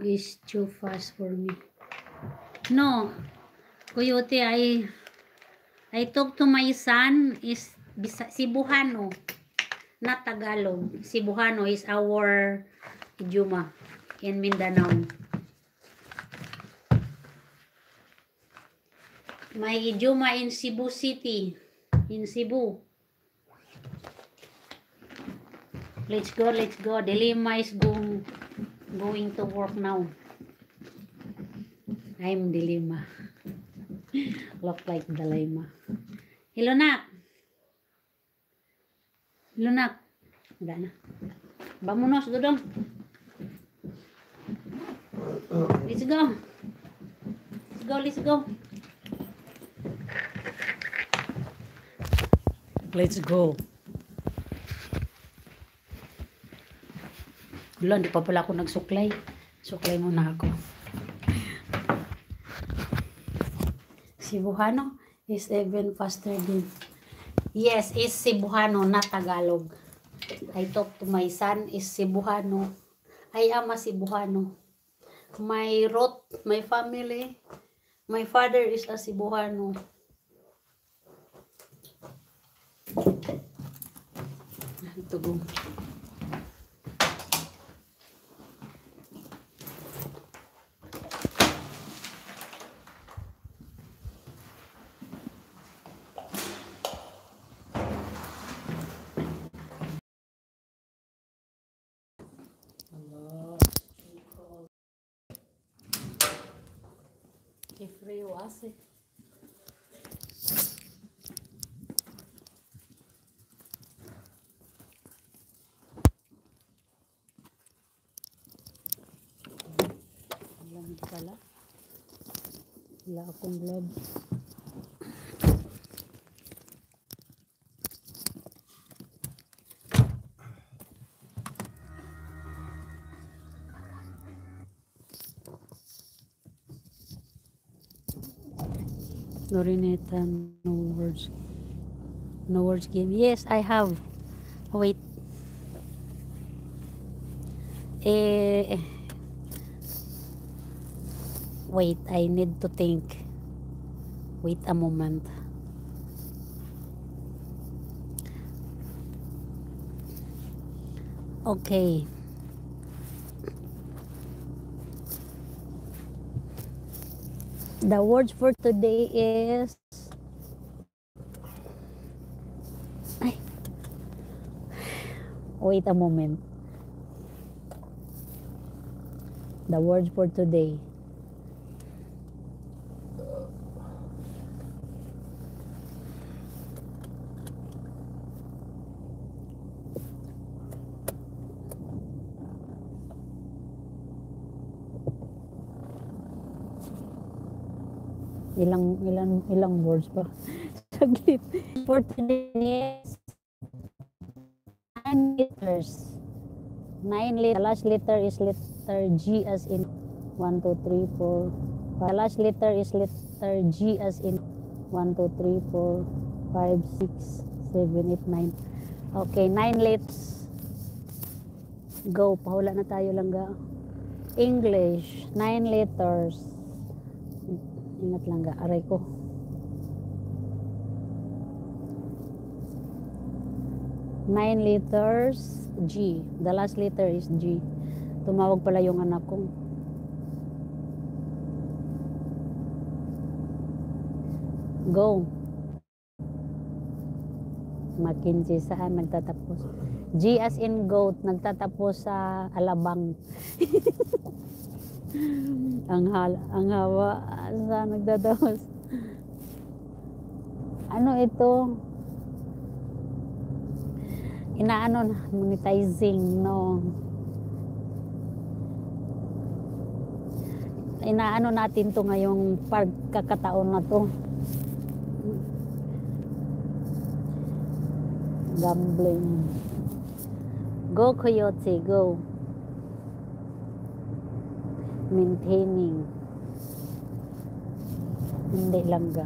is too fast for me. No, Coyote, I talk to my son is Cebuano, not Tagalog. Cebuano is our idioma in Mindanao. My idioma in Cebu City, in Cebu. Let's go, let's go. Delima is going to work now. I'm Delima. Look like Dalima. Hello, Nak. Hello, Nak. Wala na. Vamonos, Dudong. Let's go. Let's go, let's go. Let's go. Wala, hindi pa pala ako nagsuklay. Suklay muna ako. Cebuano is even faster than... Yes, is Cebuano, not Tagalog. I talk to my son is Cebuano. I am a Cebuano. My root, my family, my father is a Cebuano. Ito go. Qué frío hace. Lamig pala. Wala akong gloves. Lorineta, no words. No words game. Yes, I have. Wait. Wait, I need to think. Wait a moment. Okay. The words for today is... Ay. Wait a moment. The words for today. Ilang words pa. Saglit. For today is 9 letters. 9 letters. The last letter is letter G as in 1, 2, 3, 4, 5. The last letter is letter G as in 1, 2, 3, 4, 5, 6, 7, 8, 9. Okay, 9 letters. Go. Pahula na tayo lang ga. English. 9 letters. Ingat lang ga. Aray ko. Nine letters, G. The last letter is G. Tumawag pala yung anak ko. Go. Mackenzie, saan nagtatapos? G as in goat, nagtatapos sa Alabang. ang hawa, saan nagtatapos? Ano ito? Inaano na, monetizing, no? Inaano natin to ngayong pagkakataon na to. Gambling. Go, Coyote, go. Maintaining. Hindi lang ga.